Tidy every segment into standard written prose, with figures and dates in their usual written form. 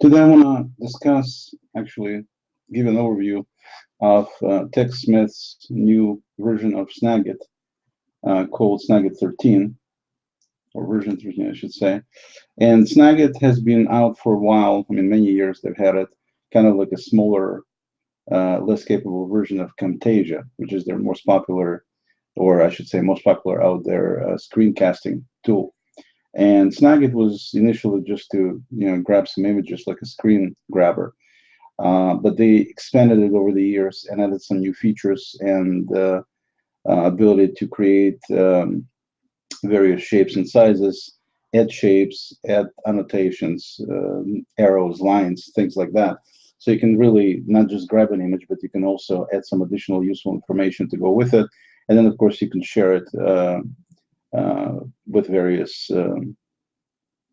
Today I want to discuss, actually, give an overview of Techsmith's new version of Snagit called Snagit 13, or version 13, I should say. And Snagit has been out for a while. I mean, many years they've had it, kind of like a smaller, less capable version of Camtasia, which is their most popular, or I should say most popular out there screencasting tool. And Snagit was initially just to grab some images like a screen grabber, but they expanded it over the years and added some new features and ability to create various shapes and sizes, add shapes, add annotations, arrows, lines, things like that. So you can really not just grab an image, but you can also add some additional useful information to go with it. And then, of course, you can share it with various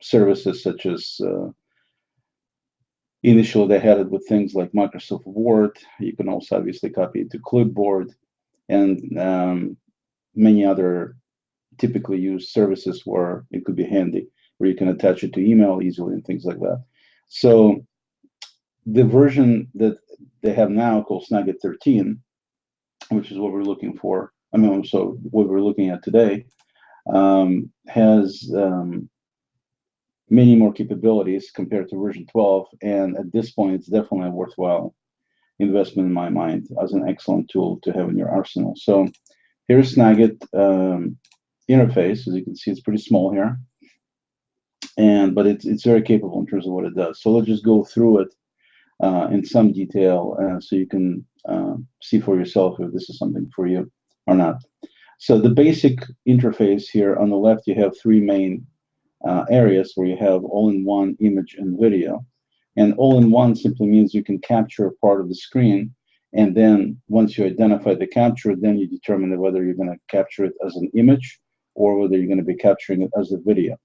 services, such as initially they had it with things like Microsoft Word. You can also obviously copy it to clipboard and many other typically used services where it could be handy, where you can attach it to email easily and things like that. So the version that they have now called Snagit 13, which is what we're looking for, so what we're looking at today, has many more capabilities compared to version 12, and at this point it's definitely a worthwhile investment in my mind as an excellent tool to have in your arsenal. So here's Snagit interface. As you can see, it's pretty small here, but it's very capable in terms of what it does. So let's just go through it in some detail so you can see for yourself if this is something for you or not. So the basic interface here on the left, you have three main areas where you have all-in-one image and video. And all-in-one simply means you can capture part of the screen, and then once you identify the capture, then you determine whether you're going to capture it as an image or whether you're going to be capturing it as a video.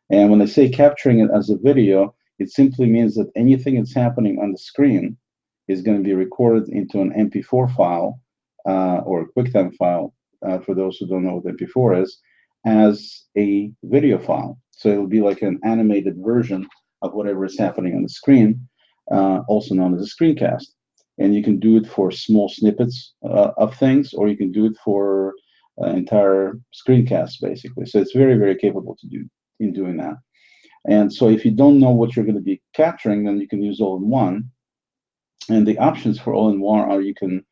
And when I say capturing it as a video, it simply means that anything that's happening on the screen is going to be recorded into an MP4 file or a QuickTime file, for those who don't know what MP4 is, as a video file. So it'll be like an animated version of whatever is happening on the screen, also known as a screencast. And you can do it for small snippets of things, or you can do it for entire screencasts, basically. So it's very, very capable to do in doing that. And so if you don't know what you're going to be capturing, then you can use all-in-one. And the options for all-in-one are you can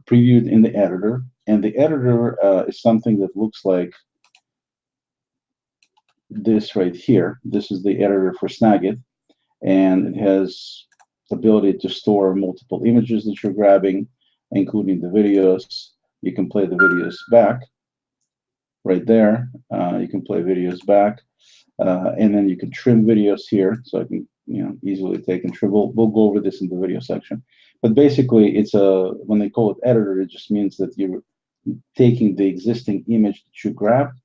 preview it in the editor. And the editor is something that looks like this right here. This is the editor for Snagit, and it has the ability to store multiple images that you're grabbing, including the videos. You can play the videos back right there. You can play videos back, and then you can trim videos here. So I can easily take and trim. We'll go over this in the video section. But basically, it's when they call it editor, it just means that you're taking the existing image that you grabbed,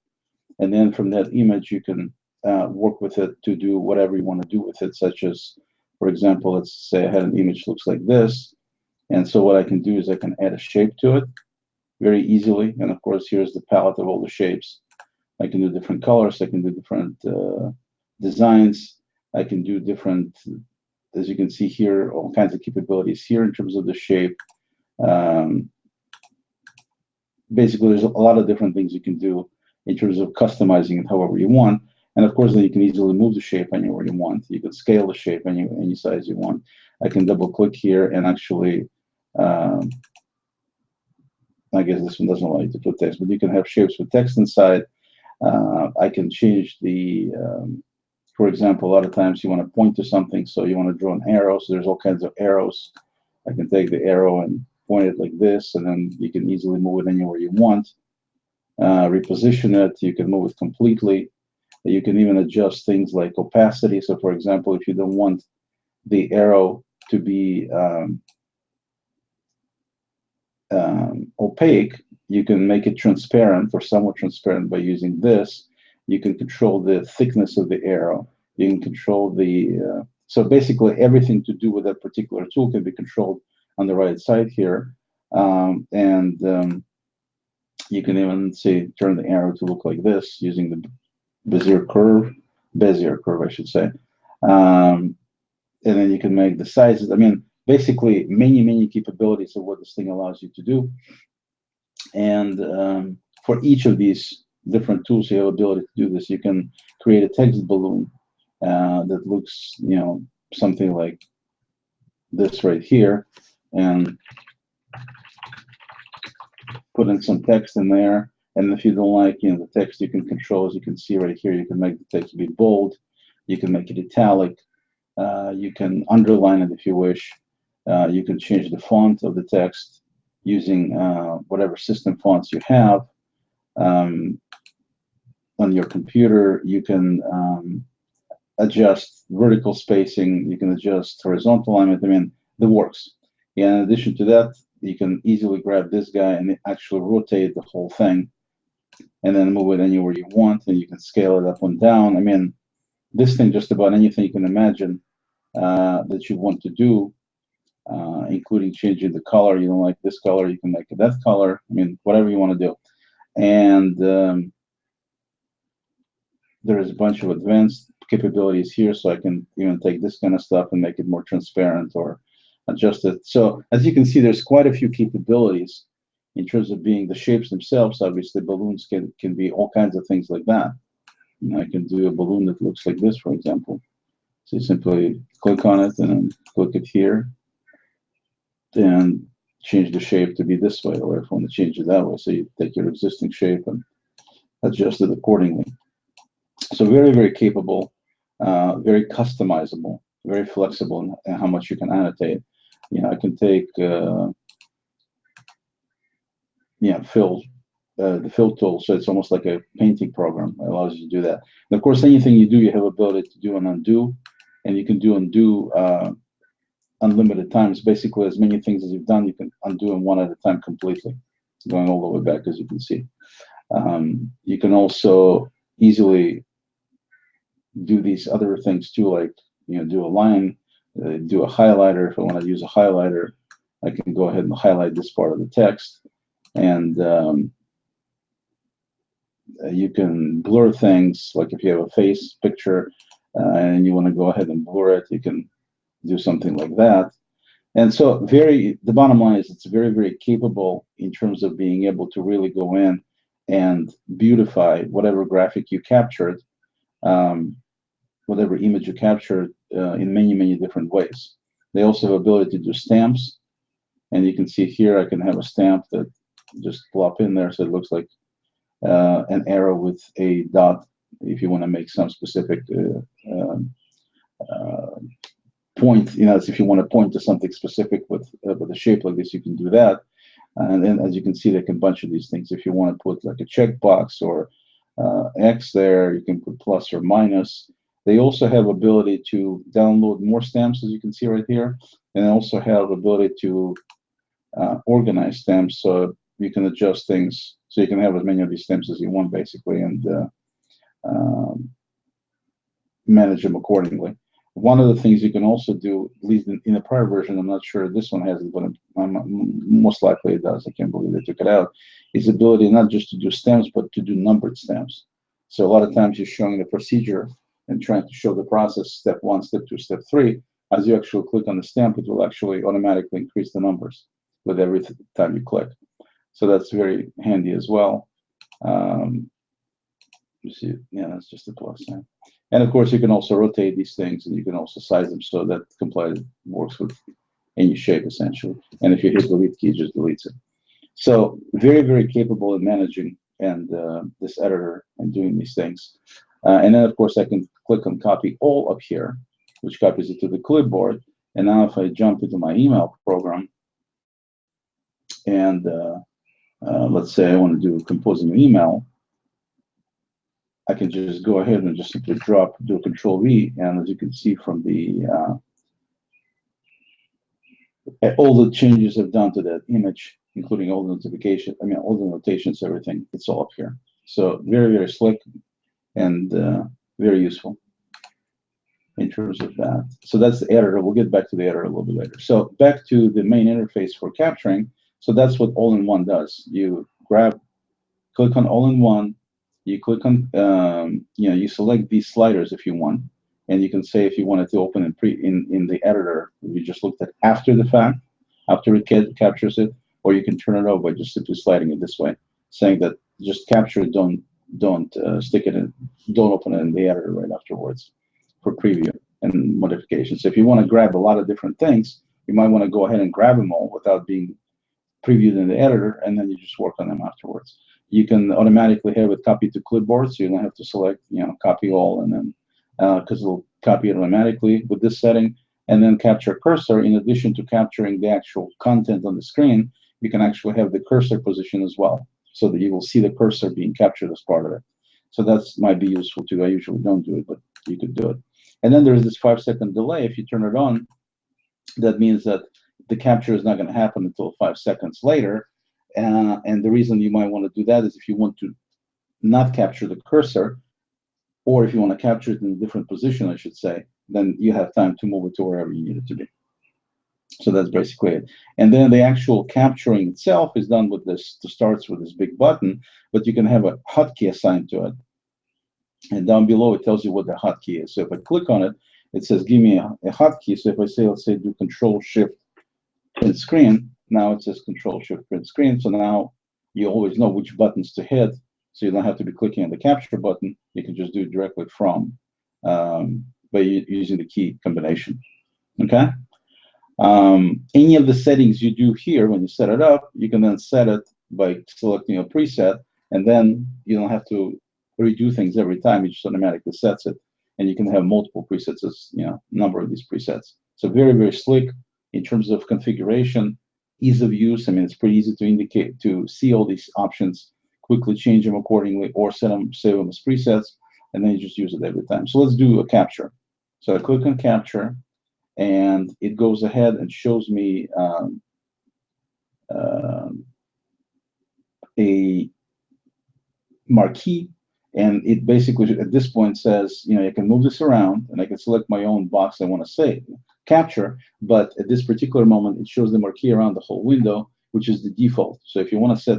and then from that image, you can work with it to do whatever you want to do with it, such as, for example, let's say I had an image that looks like this. And so what I can do is I can add a shape to it very easily. And of course, here's the palette of all the shapes. I can do different colors. I can do different designs. I can do different, as you can see here, all kinds of capabilities here in terms of the shape. Basically, there's a lot of different things you can do in terms of customizing it however you want. And of course, then you can easily move the shape anywhere you want. You can scale the shape any size you want. I can double click here and actually, I guess this one doesn't allow you to put text, but you can have shapes with text inside. I can change the, for example, a lot of times you want to point to something, so you want to draw an arrow. So there's all kinds of arrows. I can take the arrow and point it like this, and then you can easily move it anywhere you want. Reposition it. You can move it completely. You can even adjust things like opacity. So, for example, if you don't want the arrow to be opaque, you can make it transparent or somewhat transparent by using this. You can control the thickness of the arrow. You can control the so basically everything to do with that particular tool can be controlled on the right side here. You can even say turn the arrow to look like this using the Bezier curve, I should say. and then you can make the sizes. I mean, basically, many capabilities of what this thing allows you to do. And for each of these different tools, you have ability to do this. You can create a text balloon that looks, something like this right here, and put in some text in there. And if you don't like, the text, you can control, as you can see right here, you can make the text be bold, you can make it italic, you can underline it if you wish, you can change the font of the text using whatever system fonts you have on your computer. You can adjust vertical spacing, you can adjust horizontal alignment. I mean, the works. And in addition to that, you can easily grab this guy and actually rotate the whole thing and then move it anywhere you want, and you can scale it up and down. I mean, this thing, just about anything you can imagine that you want to do, including changing the color. You don't like this color, you can make it that color. I mean, whatever you want to do. And there's a bunch of advanced capabilities here, so I can even take this kind of stuff and make it more transparent or adjust it. So as you can see, there's quite a few capabilities in terms of being the shapes themselves. Obviously, balloons can be all kinds of things like that. I can do a balloon that looks like this, for example. So you simply click on it and then click it here and change the shape to be this way, or if you want to change it that way. So you take your existing shape and adjust it accordingly. So very capable, very customizable, very flexible in how much you can annotate. I can take the fill tool, so it's almost like a painting program. It allows you to do that. And of course, anything you do, you have ability to do an undo, and you can do undo unlimited times. Basically, as many things as you've done, you can undo them one at a time completely, going all the way back, as you can see. You can also easily do these other things too, like do a line, do a highlighter. If I want to use a highlighter, I can go ahead and highlight this part of the text, and you can blur things. Like if you have a face picture and you want to go ahead and blur it, you can do something like that. And so the bottom line is it's very capable in terms of being able to really go in and beautify whatever graphic you captured, whatever image you captured in many different ways. They also have ability to do stamps, and you can see here I can have a stamp that just plop in there, so it looks like an arrow with a dot. If you want to make some specific point, as if you want to point to something specific with a shape like this, you can do that. And then, as you can see, they can bunch of these things. If you want to put like a checkbox or X there, you can put plus or minus. They also have ability to download more stamps, as you can see right here, and also have ability to organize stamps, so you can adjust things, so you can have as many of these stamps as you want, basically, and manage them accordingly. One of the things you can also do, at least in the prior version, I'm not sure this one has it, but most likely it does. I can't believe they took it out. Is the ability not just to do stamps, but to do numbered stamps. So a lot of times you're showing the procedure and trying to show the process, step 1, step 2, step 3. As you actually click on the stamp, it will actually automatically increase the numbers with every time you click. So that's very handy as well. You see, yeah, that's just a plus sign. And of course, you can also rotate these things, and you can also size them so that Compliant works with any shape, essentially. And if you hit delete key, it just deletes it. So very capable in managing and this editor and doing these things. And then, of course, I can click on copy all up here, which copies it to the clipboard. And now if I jump into my email program, and let's say I want to compose a new email, I can just go ahead and just simply do a Control V, and as you can see from the all the changes I've done to that image, including all the notifications, all the notations, everything, it's all up here. So very slick and very useful in terms of that. So that's the editor. We'll get back to the editor a little bit later. So back to the main interface for capturing. So that's what all-in-one does. You click on all-in-one. You click on, you select these sliders if you want, and you can say if you wanted to open in the editor, you just looked at after the fact, after it captures it, or you can turn it off by just simply sliding it this way, saying that just capture it, don't stick it in, don't open it in the editor right afterwards for preview and modifications. So if you want to grab a lot of different things, you might want to go ahead and grab them all without being previewed in the editor, and then you just work on them afterwards. You can automatically have it copied to clipboard, so you don't have to select, copy all, and then because it'll copy it automatically with this setting, and then capture cursor. In addition to capturing the actual content on the screen, you can actually have the cursor position as well, so that you will see the cursor being captured as part of it. So that might be useful too. I usually don't do it, but you could do it. And then there's this 5-second delay. If you turn it on, that means that the capture is not going to happen until 5 seconds later. And the reason you might want to do that is if you want to not capture the cursor, or if you want to capture it in a different position, I should say, then you have time to move it to wherever you need it to be. So that's basically it. And then the actual capturing itself is done with this, starts with this big button, but you can have a hotkey assigned to it. And down below, it tells you what the hotkey is. So if I click on it, it says, give me a hotkey. So if I say, let's say, do Control-Shift print screen, now it says Control-Shift print screen. So now you always know which buttons to hit. So you don't have to be clicking on the capture button. You can just do it directly from by using the key combination. Okay. Any of the settings you do here when you set it up, you can then set it by selecting a preset, and then you don't have to redo things every time. It just automatically sets it, and you can have multiple presets as number of these presets. So very, very slick in terms of configuration, ease of use. I mean, it's pretty easy to see all these options, quickly change them accordingly, or save them as presets, and then you just use it every time. So let's do a capture. So I click on capture, and it goes ahead and shows me a marquee, and it basically at this point says, I can move this around, and I can select my own box I want to capture, but at this particular moment, it shows the marquee around the whole window, which is the default. So if you want to set,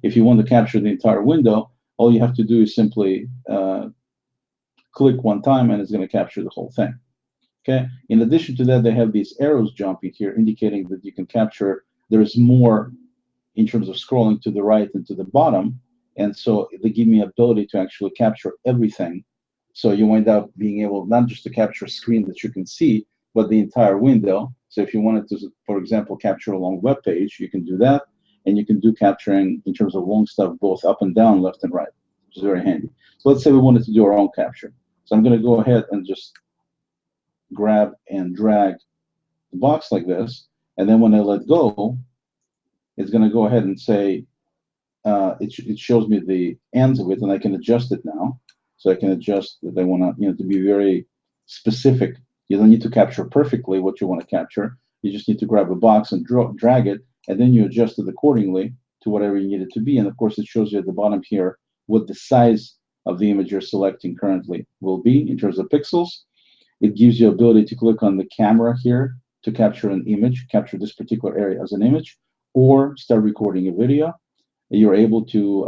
if you want to capture the entire window, all you have to do is simply click one time, and it's going to capture the whole thing. Okay. In addition to that, they have these arrows jumping here, indicating that you can capture. There's more in terms of scrolling to the right and to the bottom, and so they give me ability to actually capture everything. So you wind up being able not just to capture a screen that you can see, but the entire window. So if you wanted to, for example, capture a long web page, you can do that, and you can do capturing in terms of long stuff, both up and down, left and right, which is very handy. So let's say we wanted to do our own capture. So I'm going to go ahead and just grab and drag the box like this, and then when I let go, it's going to go ahead and say it shows me the ends of it, and I can adjust it now. So I can adjust that I want to, to be very specific. You don't need to capture perfectly what you want to capture. You just need to grab a box and drag it, and then you adjust it accordingly to whatever you need it to be. And of course, it shows you at the bottom here what the size of the image you're selecting currently will be in terms of pixels. It gives you ability to click on the camera here to capture an image, capture this particular area as an image, or start recording a video. You're able to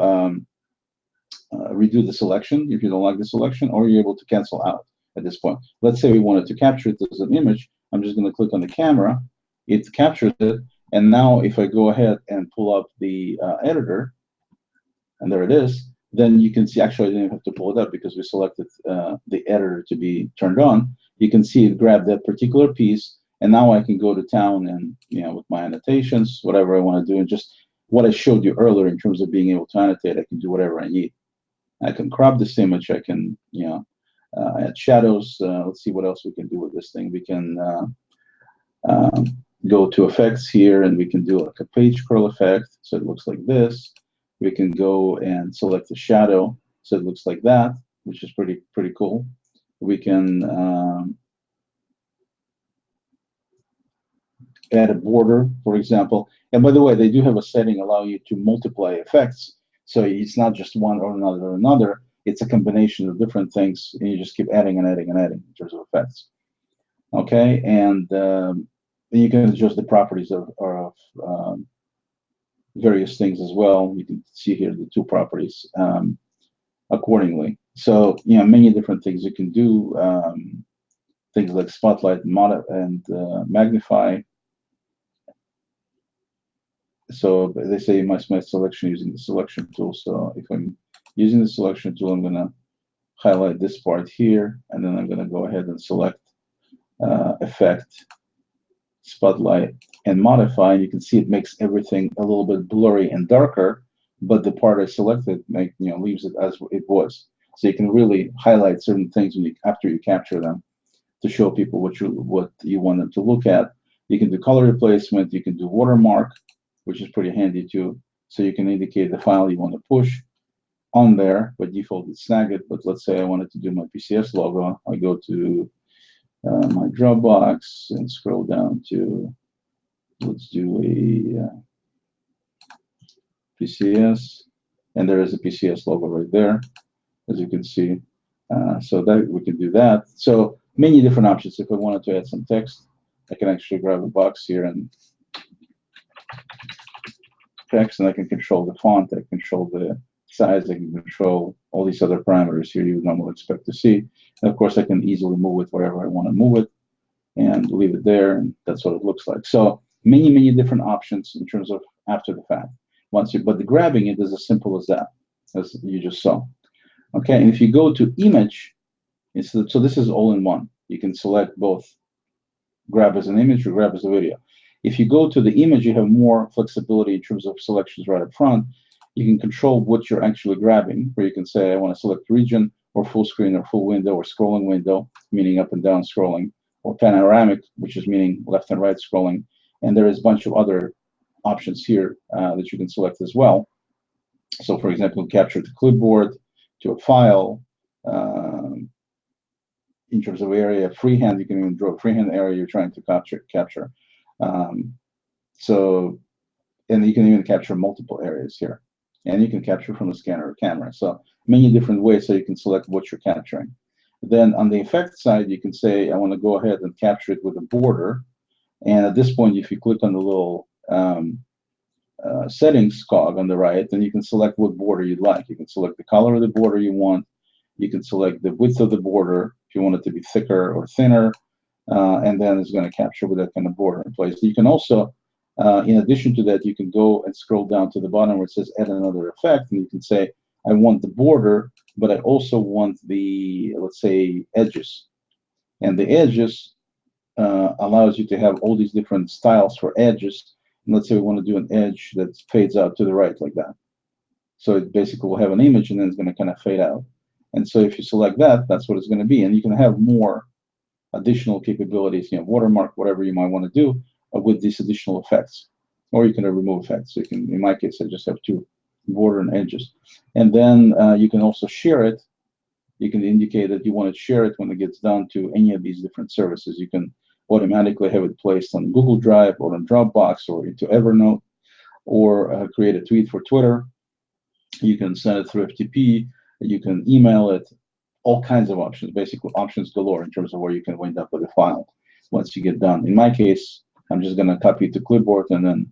redo the selection if you don't like the selection, or you're able to cancel out at this point. Let's say we wanted to capture it as an image. I'm just going to click on the camera. It captures it. And now if I go ahead and pull up the editor, and there it is, then you can see, actually I didn't have to pull it up because we selected the editor to be turned on. You can see it grabbed that particular piece, and now I can go to town and, with my annotations, whatever I want to do, and just what I showed you earlier in terms of being able to annotate, I can do whatever I need. I can crop this image, I can, add shadows. Let's see what else we can do with this thing. We can go to effects here, and we can do like a page curl effect, so it looks like this. We can go and select the shadow, so it looks like that, which is pretty cool. We can add a border, for example. And by the way, they do have a setting allowing you to multiply effects, so it's not just one or another. It's a combination of different things, and you just keep adding and adding and adding in terms of effects. Okay, and you can adjust the properties of various things as well. You can see here the two properties accordingly. So, many different things you can do. Things like spotlight and magnify. So they say you must make selection using the selection tool. So if I'm using the selection tool, I'm going to highlight this part here, and then I'm going to go ahead and select effect, spotlight, and modify. And you can see it makes everything a little bit blurry and darker, but the part I selected leaves it as it was. So you can really highlight certain things after you capture them to show people what you want them to look at. You can do color replacement. You can do watermark, which is pretty handy too. So you can indicate the file you want to push on there. By default, it's Snagit, but let's say I wanted to do my PCS logo. I go to my Dropbox and scroll down to, let's do a PCS, and there is a PCS logo right there, as you can see. So that we can do that. So many different options. If I wanted to add some text, I can actually grab a box here and text, and I can control the font, I can control the size, I can control all these other parameters here you would normally expect to see. And of course, I can easily move it wherever I want to move it and leave it there, and that's what it looks like. So many different options in terms of after the fact. But the grabbing it is as simple as that, as you just saw. Okay, and if you go to image, so this is all in one. You can select both grab as an image or grab as a video. If you go to the image, you have more flexibility in terms of selections right up front. You can control what you're actually grabbing, where you can say, I want to select region or full screen or full window or scrolling window, meaning up and down scrolling, or panoramic, which is meaning left and right scrolling. And there is a bunch of other options here that you can select as well. So for example, capture to clipboard, to a file, in terms of area, freehand, you can even draw a freehand area you're trying to capture. And you can even capture multiple areas here. And you can capture from a scanner or camera. So many different ways so you can select what you're capturing. Then on the effect side, you can say, I want to go ahead and capture it with a border. And at this point, if you click on the little settings cog on the right, then you can select what border you'd like. You can select the color of the border you want. You can select the width of the border if you want it to be thicker or thinner. And then it's going to capture with that kind of border in place. You can also, in addition to that, you can go and scroll down to the bottom where it says add another effect, and you can say, I want the border, but I also want the, let's say, edges. And the edges allows you to have all these different styles for edges. And let's say we want to do an edge that fades out to the right like that. So it basically will have an image and then it's going to kind of fade out. And so if you select that, that's what it's going to be. And you can have more additional capabilities, watermark, whatever you might want to do with these additional effects. Or you can remove effects. So you can, in my case, I just have two, border and edges. And then you can also share it. You can indicate that you want to share it when it gets done to any of these different services. You can automatically have it placed on Google Drive or on Dropbox or into Evernote, or create a tweet for Twitter. You can send it through FTP. You can email it. All kinds of options, basically options galore in terms of where you can wind up with a file once you get done. In my case, I'm just going to copy it to clipboard and then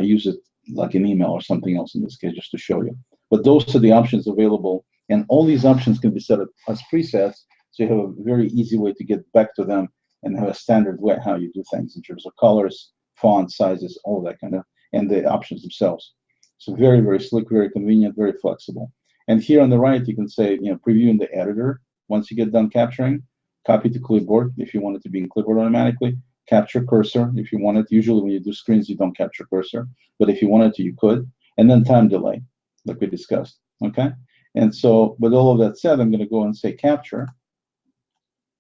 use it like an email or something else in this case, just to show you. But those are the options available, and all these options can be set up as presets, so you have a very easy way to get back to them and have a standard way how you do things in terms of colors, font sizes, all that kind of, and the options themselves. So very slick, very convenient, very flexible. And here on the right, you can say, preview in the editor. Once you get done capturing, copy to clipboard if you want it to be in clipboard automatically. Capture cursor if you want it. Usually when you do screens, you don't capture cursor. But if you wanted to, you could. And then time delay, like we discussed. Okay? And so with all of that said, I'm going to go and say capture.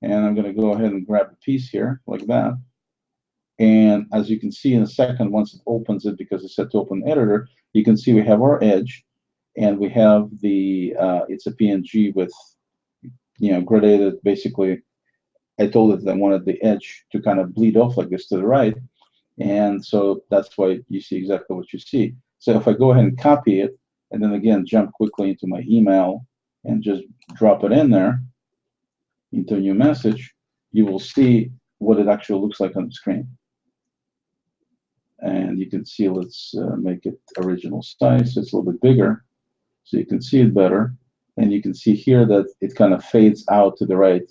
And I'm going to go ahead and grab a piece here like that. And as you can see in a second, once it opens it, because it's set to open editor, you can see we have our edge. And we have the, it's a PNG with, gradated, basically. I told it that I wanted the edge to kind of bleed off like this to the right. And so that's why you see exactly what you see. So if I go ahead and copy it, and then again, jump quickly into my email and just drop it in there into a new message, you will see what it actually looks like on the screen. And you can see, let's make it original size. So it's a little bit bigger, so you can see it better. And you can see here that it kind of fades out to the right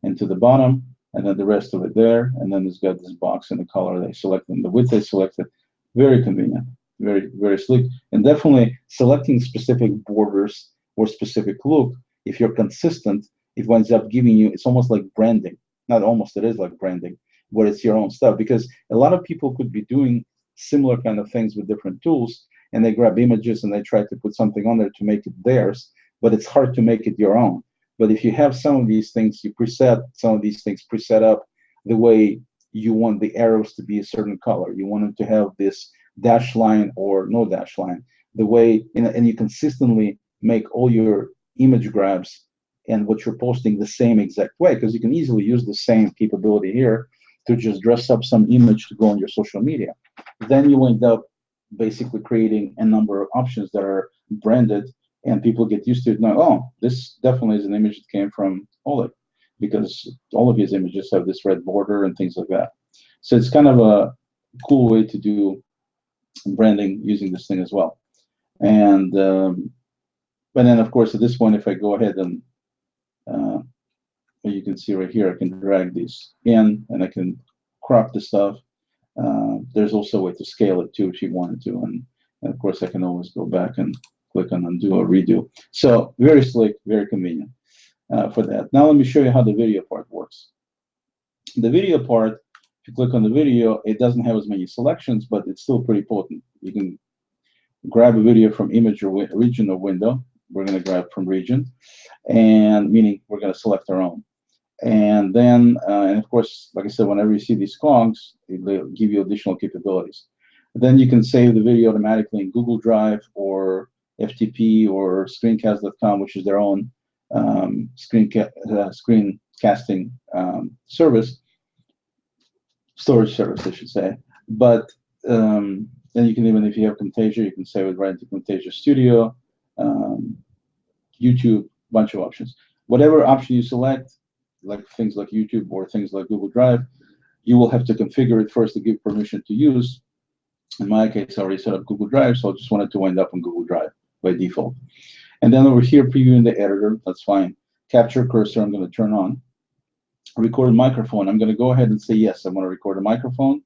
and to the bottom, and then the rest of it there. And then it's got this box and the color they selected and the width they selected. Very convenient, very, very sleek. And definitely selecting specific borders or specific look, if you're consistent, it winds up giving you, it's almost like branding. Not almost, it is like branding, but it's your own stuff. Because a lot of people could be doing similar kind of things with different tools, and they grab images and they try to put something on there to make it theirs, but it's hard to make it your own. But if you have some of these things, you preset some of these things preset up the way you want the arrows to be a certain color. You want them to have this dash line or no dash line. The way, and you consistently make all your image grabs and what you're posting the same exact way, because you can easily use the same capability here to just dress up some image to go on your social media. Then you end up basically creating a number of options that are branded, and people get used to it now. Oh, this definitely is an image that came from Oleg, because all of his images have this red border and things like that. So it's kind of a cool way to do branding using this thing as well. And then of course at this point, if I go ahead and you can see right here, I can drag these in and I can crop the stuff. There's also a way to scale it too if you wanted to, and of course I can always go back and click on undo or redo. So very slick, very convenient for that. Now let me show you how the video part works. The video part, if you click on the video, it doesn't have as many selections, but it's still pretty potent. You can grab a video from image or region or window. We're going to grab from region, and meaning we're going to select our own. And then, and of course, like I said, whenever you see these cogs, they'll give you additional capabilities. Then you can save the video automatically in Google Drive or FTP or screencast.com, which is their own screencasting service, storage service, I should say. But then you can, even if you have Camtasia, you can save it right into Camtasia Studio, YouTube, bunch of options. Whatever option you select, like things like YouTube or things like Google Drive, you will have to configure it first to give permission to use. In my case, I already set up Google Drive, so I just wanted to wind up on Google Drive by default. And then over here, previewing the editor, that's fine. Capture cursor, I'm going to turn on. Record microphone, I'm going to go ahead and say yes, I want to record a microphone.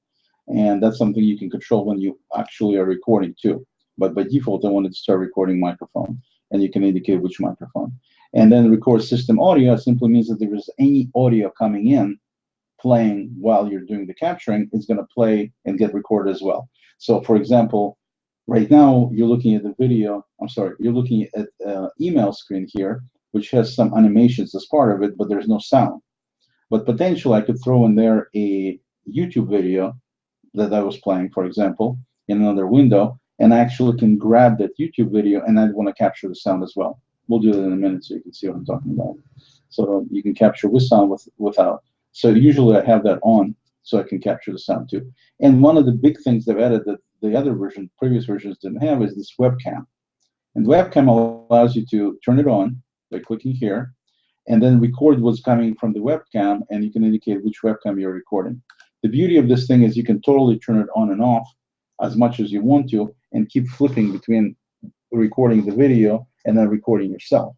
And that's something you can control when you actually are recording too. But by default, I wanted to start recording microphone. And you can indicate which microphone. And then record system audio simply means that there is any audio coming in, playing while you're doing the capturing, it's going to play and get recorded as well. So for example, right now you're looking at the video, you're looking at email screen here, which has some animations as part of it, but there's no sound. But potentially I could throw in there a YouTube video that I was playing, for example, in another window, and I actually can grab that YouTube video and I want to capture the sound as well. We'll do that in a minute so you can see what I'm talking about. So you can capture with sound, without. So usually I have that on so I can capture the sound too. And one of the big things they've added that the other previous versions didn't have is this webcam. And webcam allows you to turn it on by clicking here and then record what's coming from the webcam, and you can indicate which webcam you're recording. The beauty of this thing is you can totally turn it on and off as much as you want to and keep flipping between recording the video and then recording yourself.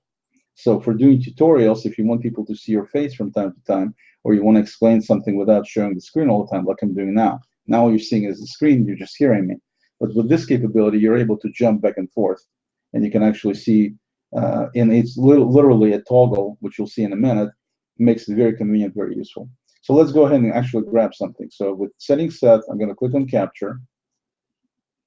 So for doing tutorials, if you want people to see your face from time to time, or you want to explain something without showing the screen all the time, like I'm doing now. Now all you're seeing is the screen, you're just hearing me. But with this capability, you're able to jump back and forth, and you can actually see, and it's literally a toggle, which you'll see in a minute, makes it very convenient, very useful. So let's go ahead and actually grab something. So with settings set, I'm going to click on capture.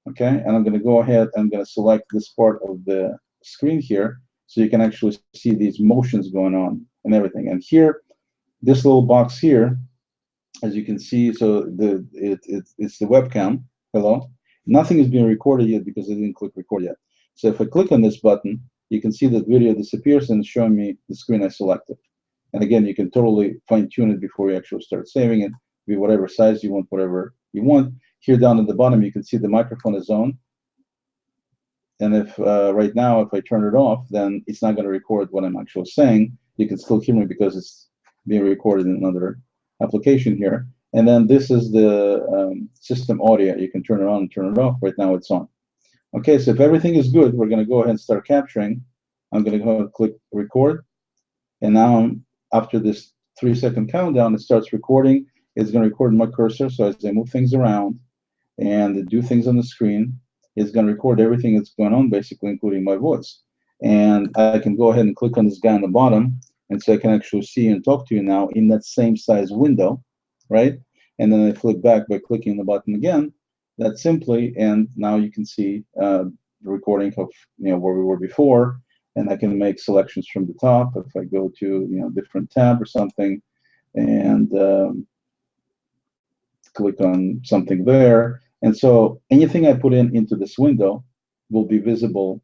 Okay, and I'm going to go ahead and I'm going to select this part of the screen here so you can actually see these motions going on and everything. And here, this little box here, as you can see, so it's the webcam. Hello. Nothing is being recorded yet because I didn't click record yet. So if I click on this button, you can see that video disappears and it's showing me the screen I selected. And again, you can totally fine tune it before you actually start saving it. Be whatever size you want, whatever you want. Here down at the bottom, you can see the microphone is on. And if right now, if I turn it off, then it's not going to record what I'm actually saying. You can still hear me because it's being recorded in another application here. And then this is the system audio. You can turn it on and turn it off. Right now, it's on. Okay, so if everything is good, we're going to go ahead and start capturing. I'm going to go and click record. And now after this 3-second countdown, it starts recording. It's going to record my cursor. So as I move things around and do things on the screen, it's going to record everything that's going on, basically, including my voice. And I can go ahead and click on this guy on the bottom. And so I can actually see and talk to you now in that same size window, right? And then I flick back by clicking the button again. That simply, and now you can see the recording of where we were before, and I can make selections from the top. If I go to different tab or something, and click on something there, and so anything I put into this window will be visible.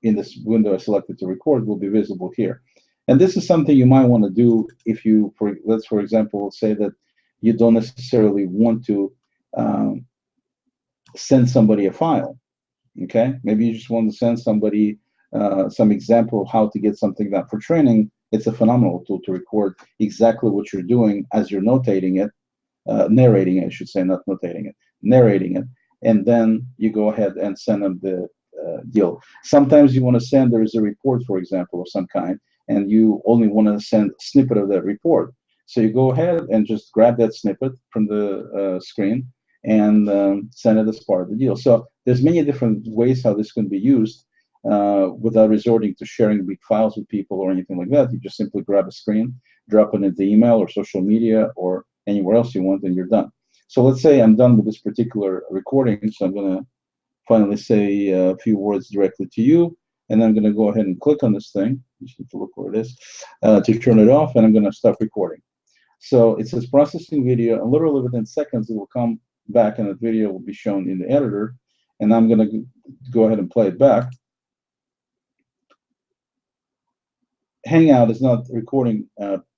In this window I selected to record will be visible here. And this is something you might want to do if you, let's for example, say that you don't necessarily want to send somebody a file, okay? Maybe you just want to send somebody some example of how to get something done for training. It's a phenomenal tool to record exactly what you're doing as you're notating it, narrating it, I should say, not notating it, narrating it, and then you go ahead and send them the deal. Sometimes you want to send, there is a report, for example, of some kind, and you only want to send a snippet of that report. So you go ahead and just grab that snippet from the screen and send it as part of the deal. So there's many different ways how this can be used without resorting to sharing big files with people or anything like that. You just simply grab a screen, drop it into email or social media or anywhere else you want, and you're done. So let's say I'm done with this particular recording, so I'm going to finally say a few words directly to you, and I'm going to go ahead and click on this thing. Just need to look where it is to turn it off, and I'm going to stop recording. So it says processing video, and literally within seconds it will come back, and the video will be shown in the editor, and I'm going to go ahead and play it back. Hangout is not recording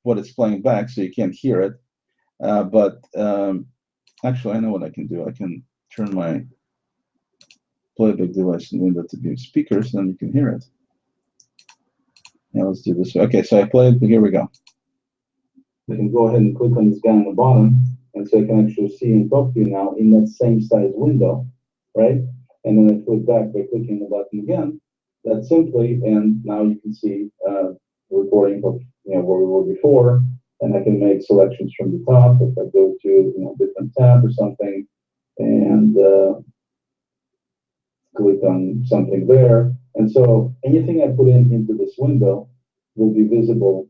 what it's playing back, so you can't hear it. But actually, I know what I can do. I can turn my playback device and window to be speakers, then you can hear it. Now let's do this. Okay, so I played, here we go. I can go ahead and click on this guy on the bottom, and so I can actually see and talk to you now in that same size window, right? And then I flick back by clicking the button again. That's simply, and now you can see recording of where we were before, and I can make selections from the top. If I go to different tab or something, and click on something there, and so anything I put into this window will be visible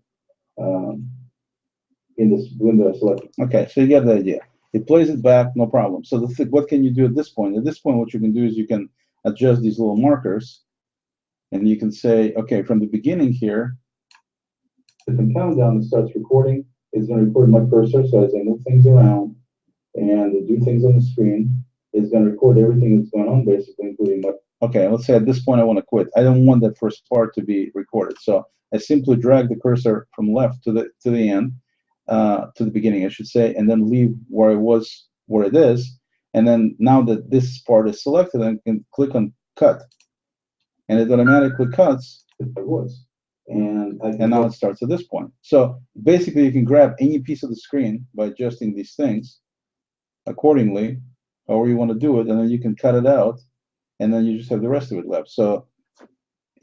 in this window I selected. Okay, so you get the idea. It plays it back, no problem. So what can you do at this point? At this point, what you can do is you can adjust these little markers, and you can say, okay, from the beginning here, if the countdown starts recording, it's going to record my cursor, so as I move things around and do things on the screen, it's going to record everything that's going on, basically, including my... Okay, let's say at this point I want to quit. I don't want that first part to be recorded, so I simply drag the cursor from left to the end, to the beginning, I should say, and then leave where it is, and then now that this part is selected, I can click on cut, and it automatically cuts if I was. And now it starts at this point. So basically, you can grab any piece of the screen by adjusting these things accordingly, however you want to do it, and then you can cut it out, and then you just have the rest of it left. So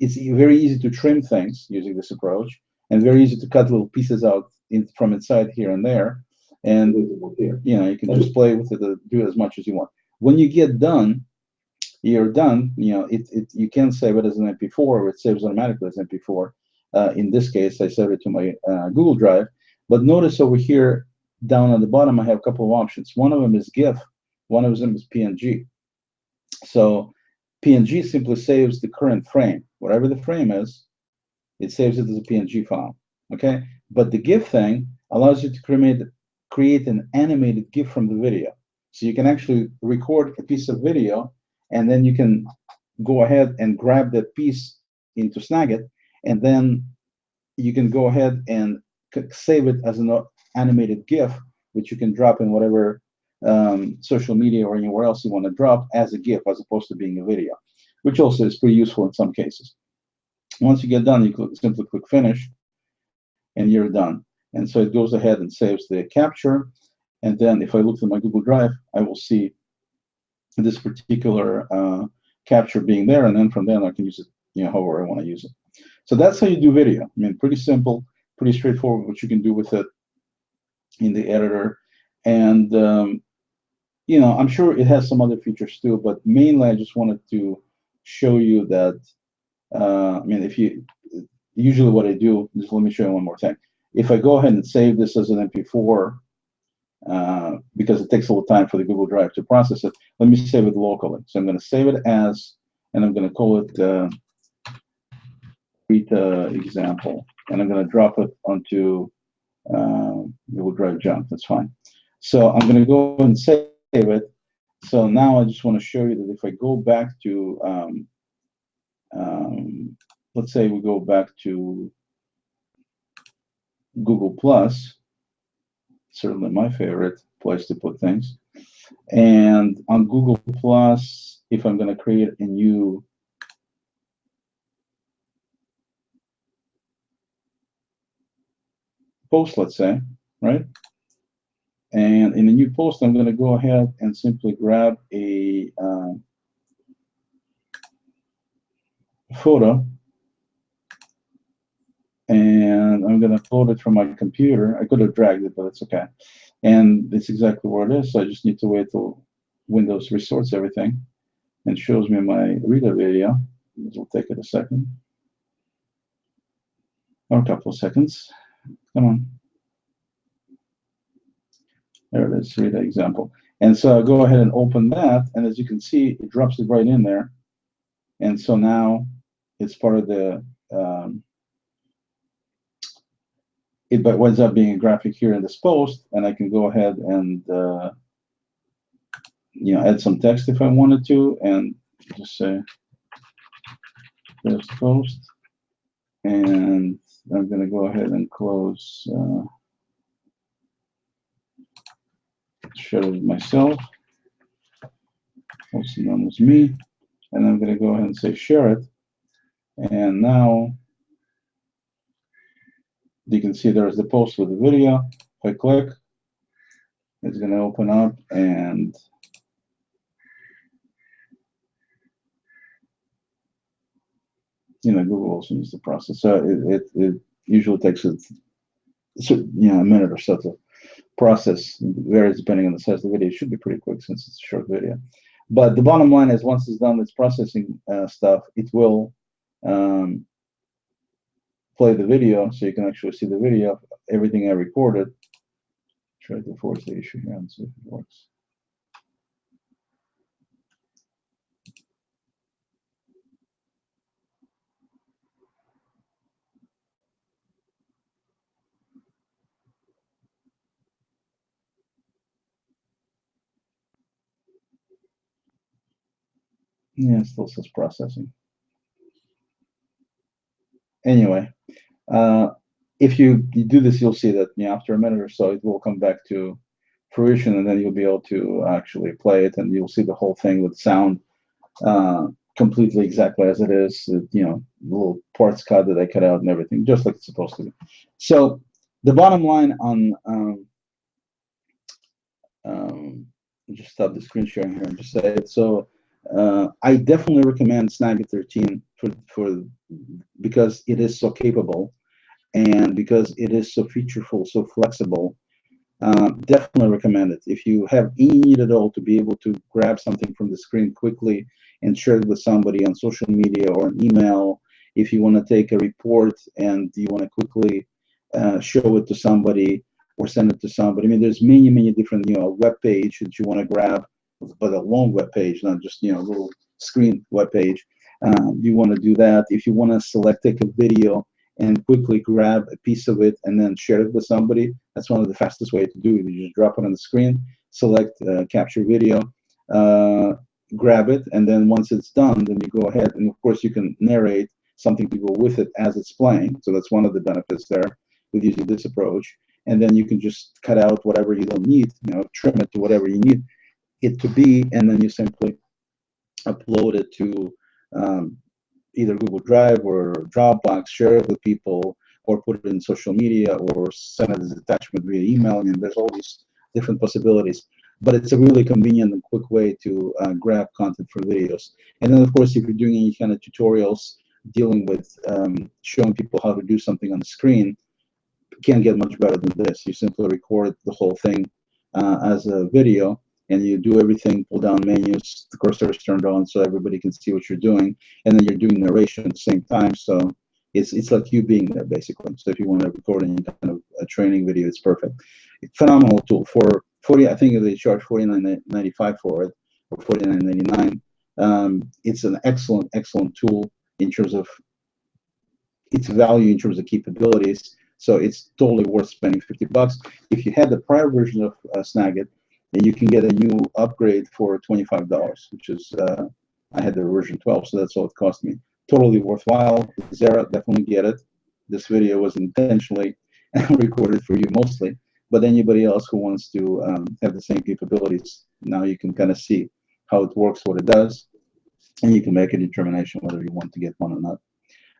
it's very easy to trim things using this approach, and very easy to cut little pieces out from inside here and there, and you can just play with it, do it as much as you want. When you get done, you're done. You can save it as an MP4, or it saves automatically as MP4. In this case, I saved it to my Google Drive. But notice over here, down at the bottom, I have a couple of options. One of them is GIF. One of them is PNG. So PNG simply saves the current frame. Whatever the frame is, it saves it as a PNG file. Okay? But the GIF thing allows you to create an animated GIF from the video. So you can actually record a piece of video, and then you can go ahead and grab that piece into Snagit, and then you can go ahead and save it as an animated GIF, which you can drop in whatever social media or anywhere else you want to drop as a GIF, as opposed to being a video, which also is pretty useful in some cases. Once you get done, you simply click Finish, and you're done. And so it goes ahead and saves the capture. And then if I look at my Google Drive, I will see this particular capture being there, and then from then I can use it however I want to use it. So that's how you do video. I mean, pretty simple, pretty straightforward what you can do with it in the editor. And I'm sure it has some other features too, but mainly I just wanted to show you that, I mean, usually what I do, just let me show you one more thing. If I go ahead and save this as an MP4, because it takes a little time for the Google Drive to process it, let me save it locally. So I'm going to save it as, and I'm going to call it beta example, and I'm going to drop it onto Google Drive junk. That's fine. So I'm going to go and save it. So now I just want to show you that if I go back to, let's say we go back to Google Plus, certainly my favorite place to put things. And on Google Plus, if I'm going to create a new post, let's say, right? And in the new post, I'm going to go ahead and simply grab a photo, and I'm going to upload it from my computer. I could have dragged it, but it's okay. And it's exactly where it is. So I just need to wait till Windows resorts everything and shows me my reader video. This will take it a second, or a couple of seconds. Come on. There it is, read the example. And so I'll go ahead and open that, and as you can see, it drops it right in there. And so now it's part of the, it winds up being a graphic here in this post, and I can go ahead and add some text if I wanted to, and just say this post. And I'm going to go ahead and close, share it myself, also known as me, and I'm going to go ahead and say share it. And now you can see there's the post with the video. If I click, it's going to open up, and Google also needs to process. So it usually takes a minute or so to process. Varies depending on the size of the video. It should be pretty quick since it's a short video. But the bottom line is, once it's done its processing stuff, it will play the video, so you can actually see the video of everything I recorded. Try to force the issue here and see if it works. Yeah, it still says processing. Anyway, if you do this, you'll see that after a minute or so, it will come back to fruition, and then you'll be able to actually play it, and you'll see the whole thing with sound completely exactly as it is. Little parts cut that I cut out and everything, just like it's supposed to be. So the bottom line on just stop the screen sharing here and just say it. So I definitely recommend Snagit 13 because it is so capable, and because it is so featureful, so flexible. Definitely recommend it. If you have any need at all to be able to grab something from the screen quickly and share it with somebody on social media or an email, if you want to take a report and you want to quickly show it to somebody or send it to somebody. I mean, there's many different, web page that you want to grab, but a long web page, not just, a little screen web page. You want to do that. If you want to take a video and quickly grab a piece of it and then share it with somebody, that's one of the fastest way to do it. You just drop it on the screen, select capture video, grab it, and then once it's done, then you go ahead, and of course you can narrate something to go with it as it's playing. So that's one of the benefits there with using this approach. And then you can just cut out whatever you don't need, trim it to whatever you need it to be, and then you simply upload it to either Google Drive or Dropbox, share it with people, or put it in social media, or send it as an attachment via email. I mean, there's all these different possibilities, but it's a really convenient and quick way to grab content for videos. And then, of course, if you're doing any kind of tutorials dealing with showing people how to do something on the screen, can't get much better than this. You simply record the whole thing as a video, and you do everything, pull down menus, the cursor is turned on so everybody can see what you're doing, and then you're doing narration at the same time. So it's like you being there, basically. So if you want to record any kind of a training video, it's perfect. Phenomenal tool. For 40, I think they charge $49.95 for it, or $49.99. It's an excellent tool in terms of its value, in terms of capabilities. So it's totally worth spending $50. If you had the prior version of Snagit, then you can get a new upgrade for $25, which is I had the version 12, so that's all it cost me. Totally worthwhile. Zara, definitely get it. This video was intentionally recorded for you mostly, but anybody else who wants to have the same capabilities, now you can kind of see how it works, what it does, and you can make a determination whether you want to get one or not.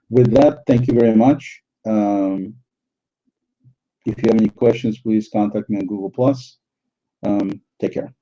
With that, thank you very much. If you have any questions, please contact me on Google+. Take care.